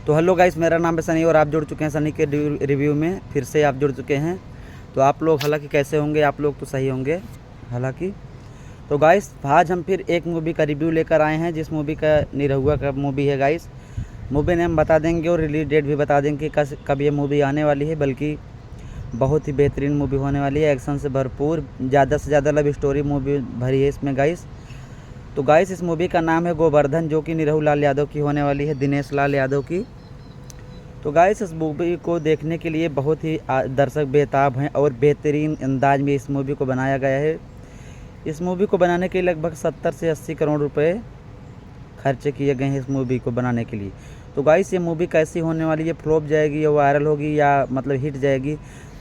तो hello guys, मेरा नाम है सनी और आप जुड़ चुके हैं सनी के रिव्यू में। फिर से आप जुड़ चुके हैं। तो आप लोग हालांकि कैसे होंगे? आप लोग तो सही होंगे हालांकि। तो गाइस, आज हम फिर एक मूवी का रिव्यू लेकर आए हैं, जिस मूवी का निरहुआ का मूवी है गाइस। मूवी नेम बता देंगे और रिलीज डेट भी बता देंगे कि कब ये मूवी आने वाली है। बल्कि बहुत ही बेहतरीन मूवी होने वाली है, एक्शन से भरपूर, ज़्यादा से ज़्यादा लव स्टोरी मूवी भरी है इसमें गाइस। तो गाइस, इस मूवी का नाम है गोवर्धन, जो कि निरहु लाल यादव की होने वाली है, दिनेश लाल यादव की। तो गाइस, इस मूवी को देखने के लिए बहुत ही दर्शक बेताब हैं और बेहतरीन अंदाज में इस मूवी को बनाया गया है। इस मूवी को बनाने के लिए लगभग 70 से 80 करोड़ रुपए खर्चे किए गए हैं इस मूवी को बनाने के लिए। तो गाइस, ये मूवी कैसी होने वाली है? फ्लॉप जाएगी या वायरल होगी या मतलब हिट जाएगी?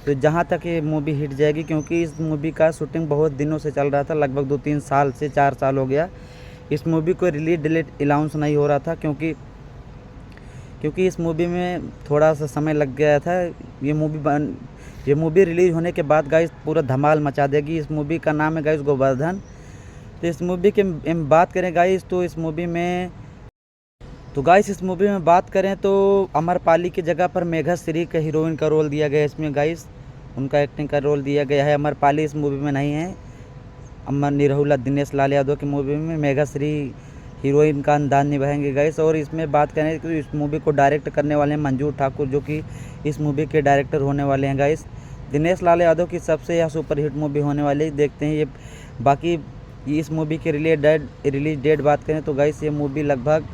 तो जहाँ तक ये मूवी हिट जाएगी, क्योंकि इस मूवी का शूटिंग बहुत दिनों से चल रहा था, लगभग 2-3 साल से 4 साल हो गया। इस मूवी को रिलीज डेट अनाउंस नहीं हो रहा था, क्योंकि इस मूवी में थोड़ा सा समय लग गया था। ये मूवी रिलीज होने के बाद गाइस पूरा धमाल मचा देगी। इस मूवी का नाम है गाइस गोवर्धन। तो इस मूवी के बात करें गाइस, तो इस मूवी में बात करें तो अमरपाली की जगह पर मेघाश्री का हीरोइन का रोल दिया गया है इसमें गाइस। उनका एक्टिंग का रोल दिया गया है। अमरपाली इस मूवी में नहीं है। निरहु दिनेश लाल यादव की मूवी में मेघाश्री हीरोइन का अंदाज निभाएंगे गाइस। और इसमें बात करें तो इस मूवी को डायरेक्ट करने वाले हैं मंजूर ठाकुर, जो कि इस मूवी के डायरेक्टर होने वाले हैं गाइस। दिनेश लाल यादव की सबसे यह सुपर हिट मूवी होने वाली है, देखते हैं ये। बाकी इस मूवी की रिलीज डेट बात करें तो गाइस, ये मूवी लगभग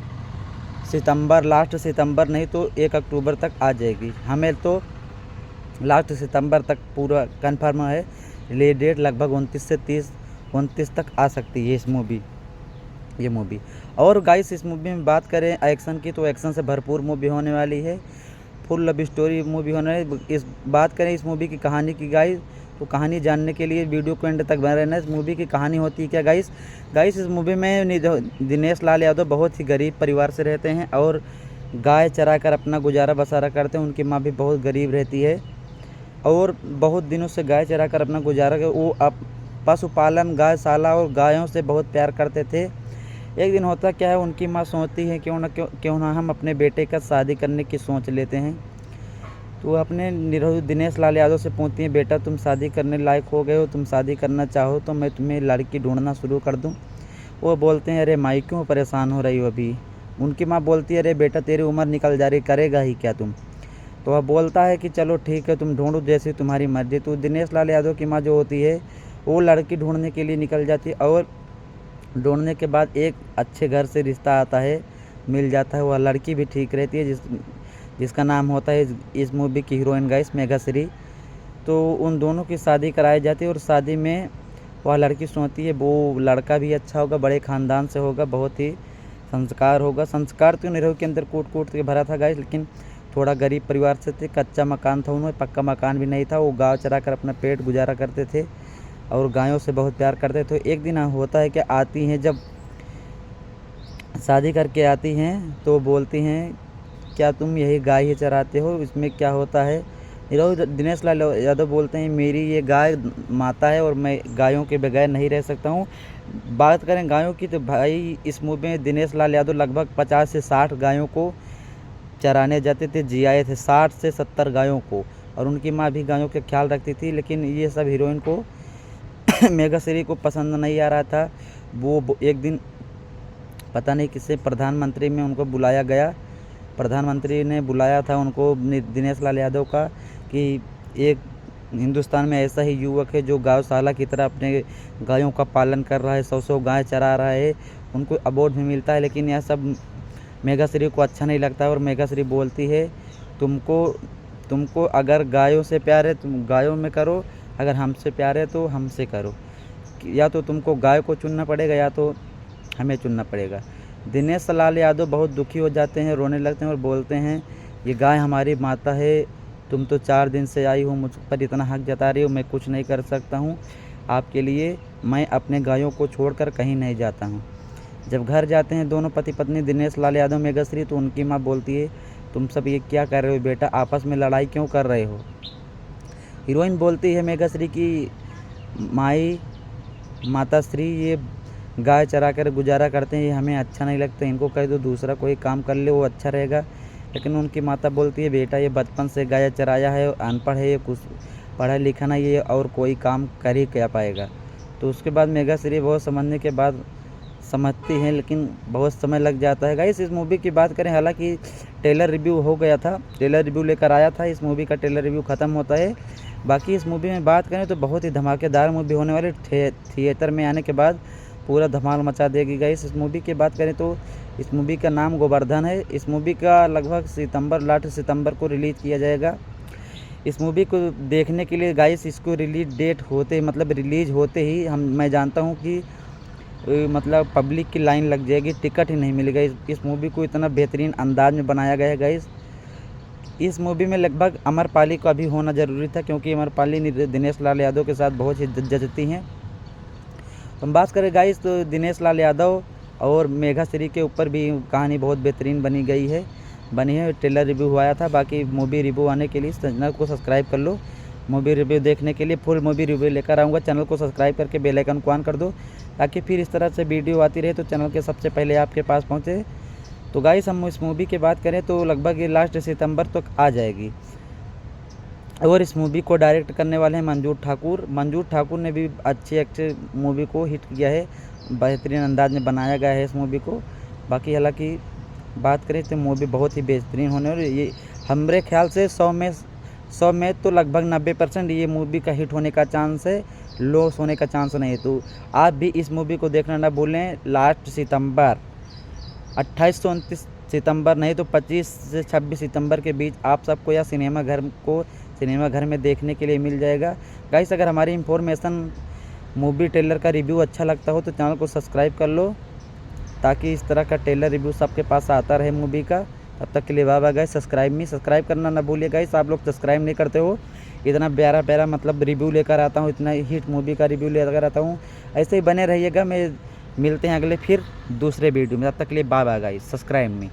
लास्ट सितंबर नहीं तो 1 अक्टूबर तक आ जाएगी। हमें तो लास्ट सितंबर तक पूरा कन्फर्म है। रिलीज डेट लगभग 29 तक आ सकती है ये मूवी। और गाइस, इस मूवी में बात करें एक्शन की, तो एक्शन से भरपूर मूवी होने वाली है। फुल लव स्टोरी मूवी होने वाली। बात करें इस मूवी की कहानी की गाइस, तो कहानी जानने के लिए वीडियो को एंड तक बने रहना। इस मूवी की कहानी होती है क्या गाइस? इस मूवी में दिनेश लाल यादव बहुत ही गरीब परिवार से रहते हैं और गाय चरा कर अपना गुजारा बसारा करते हैं। उनकी माँ भी बहुत गरीब रहती है और बहुत दिनों से गाय चरा कर अपना गुजारा कर वो पशुपालन, गायशाला और गायों से बहुत प्यार करते थे। एक दिन होता क्या है, उनकी माँ सोचती है क्यों ना हम अपने बेटे का शादी करने की सोच लेते हैं। तो वो अपने निरहु दिनेश लाल यादव से पूछती हैं, बेटा तुम शादी करने लायक हो गए हो, तुम शादी करना चाहो तो मैं तुम्हें लड़की ढूंढना शुरू कर दूं। वो बोलते हैं, अरे माई क्यों परेशान हो रही हो अभी? उनकी माँ बोलती है, अरे बेटा तेरी उम्र निकल जा रही, करेगा ही क्या तुम? तो वह बोलता है कि चलो ठीक है, तुम ढूंढो जैसी तुम्हारी मर्जी। तो दिनेश लाल यादव की माँ जो होती है वो लड़की ढूंढने के लिए निकल जाती है और ढूंढने के बाद एक अच्छे घर से रिश्ता आता है, मिल जाता है। वह लड़की भी ठीक रहती है, जिसका नाम होता है इस मूवी की हीरोइन गाइस मेघाश्री। तो उन दोनों की शादी कराई जाती है और शादी में वह लड़की सोचती है वो लड़का भी अच्छा होगा, बड़े ख़ानदान से होगा, बहुत ही संस्कार होगा। संस्कार तो निरहु के अंदर कूट कूट के भरा था गाइस, लेकिन थोड़ा गरीब परिवार से थे, कच्चा मकान था उन्हें, पक्का मकान भी नहीं था। वो गाँव चरा कर अपना पेट गुजारा करते थे और गायों से बहुत प्यार करते। तो एक दिन होता है कि आती हैं, जब शादी करके आती हैं तो बोलती हैं, क्या तुम यही गाय ही चराते हो? इसमें क्या होता है? दिनेश लाल यादव बोलते हैं, मेरी ये गाय माता है और मैं गायों के बगैर नहीं रह सकता हूँ। बात करें गायों की तो भाई, इस मूवी में दिनेश लाल यादव लगभग 50 से 60 गायों को चराने जाते थे, जियाए थे 60 से 70 गायों को। और उनकी माँ भी गायों का ख्याल रखती थी, लेकिन ये सब हीरोइन को मेघाश्री को पसंद नहीं आ रहा था। वो एक दिन पता नहीं किससे प्रधानमंत्री में उनको बुलाया गया। प्रधानमंत्री ने बुलाया था उनको दिनेश लाल यादव का कि एक हिंदुस्तान में ऐसा ही युवक है जो गौशाला की तरह अपने गायों का पालन कर रहा है, 100 गाय चरा रहा है, उनको अवार्ड भी मिलता है। लेकिन यह सब मेघाश्री को अच्छा नहीं लगता और मेघाश्री बोलती है, तुमको अगर गायों से प्यार है तुम गायों में करो, अगर हमसे प्यार है तो हमसे करो। या तो तुमको गाय को चुनना पड़ेगा या तो हमें चुनना पड़ेगा। दिनेश लाल यादव बहुत दुखी हो जाते हैं, रोने लगते हैं और बोलते हैं, ये गाय हमारी माता है, तुम तो 4 दिन से आई हो, मुझ पर इतना हक जता रही हो, मैं कुछ नहीं कर सकता हूँ आपके लिए, मैं अपने गायों को छोड़कर कहीं नहीं जाता हूँ। जब घर जाते हैं दोनों पति पत्नी, दिनेश लाल यादव मेघाश्री, तो उनकी माँ बोलती है, तुम सब ये क्या कर रहे हो बेटा, आपस में लड़ाई क्यों कर रहे हो? हीरोइन बोलती है मेघाश्री की माताश्री, ये गाय चरा कर गुजारा करते हैं, ये हमें अच्छा नहीं लगता, इनको कह दो दूसरा कोई काम कर ले, वो अच्छा रहेगा। लेकिन उनकी माता बोलती है बेटा ये बचपन से गाय चराया है, अनपढ़ है, ये कुछ पढ़ा लिखा नहीं है और कोई काम कर ही क्या पाएगा। तो उसके बाद मेघा श्री बहुत समझने के बाद समझती हैं, लेकिन बहुत समय लग जाता है। गाइस इस मूवी की बात करें, हालांकि ट्रेलर रिव्यू हो गया था, ट्रेलर रिव्यू लेकर आया था, इस मूवी का ट्रेलर रिव्यू ख़त्म होता है। बाकी इस मूवी में बात करें तो बहुत ही धमाकेदार मूवी होने वाली, थिएटर में आने के बाद पूरा धमाल मचा देगी। गाइस इस मूवी की बात करें तो इस मूवी का नाम गोवर्धन है। इस मूवी का लगभग लास्ट सितंबर को रिलीज़ किया जाएगा। इस मूवी को देखने के लिए गाइस इसको रिलीज डेट होते मतलब रिलीज़ होते ही मैं जानता हूँ कि मतलब पब्लिक की लाइन लग जाएगी, टिकट ही नहीं मिलेगा। इस मूवी को इतना बेहतरीन अंदाज में बनाया गया है गाइस। इस मूवी में लगभग अमरपाली का भी होना ज़रूरी था, क्योंकि अमरपाली दिनेश लाल यादव के साथ बहुत ही जचती हैं। तो हम बात करें गाइस तो दिनेश लाल यादव और मेघा श्री के ऊपर भी कहानी बहुत बेहतरीन बनी है। ट्रेलर रिव्यू हुआ था। बाकी मूवी रिव्यू आने के लिए चैनल को सब्सक्राइब कर लो। मूवी रिव्यू देखने के लिए फुल मूवी रिव्यू लेकर आऊँगा। चैनल को सब्सक्राइब करके बेल आइकन को ऑन कर दो, ताकि फिर इस तरह से वीडियो आती रहे तो चैनल के सबसे पहले आपके पास पहुँचे। तो गाइस हम इस मूवी की बात करें तो लगभग ये लास्ट सितंबर तक आ जाएगी। और इस मूवी को डायरेक्ट करने वाले हैं मंजूर ठाकुर ने भी अच्छे मूवी को हिट किया है, बेहतरीन अंदाज में बनाया गया है इस मूवी को। बाकी हालांकि बात करें तो मूवी बहुत ही बेहतरीन होने और ये हमारे ख्याल से 100 में तो लगभग 90% ये मूवी का हिट होने का चांस है, लॉस होने का चांस नहीं है। तो आप भी इस मूवी को देखना ना भूलें। लास्ट सितंबर 28 से 29 सितंबर नहीं तो 25 से 26 सितंबर के बीच आप सबको या सिनेमा घर में देखने के लिए मिल जाएगा। गाइस अगर हमारी इंफॉर्मेशन मूवी ट्रेलर का रिव्यू अच्छा लगता हो तो चैनल को सब्सक्राइब कर लो, ताकि इस तरह का ट्रेलर रिव्यू सबके पास आता रहे मूवी का। तब तक के लिए बाय बाय गाइस। सब्सक्राइब करना ना भूलिए गाइस। आप लोग सब्सक्राइब नहीं करते हो। इतना प्यारा मतलब रिव्यू लेकर आता हूँ, इतना हिट मूवी का रिव्यू लेकर आता हूँ। ऐसे ही बने रहिएगा। मिलते हैं अगले फिर दूसरे वीडियो में। तब तक के लिए बाय बाय गाइस। सब्सक्राइब में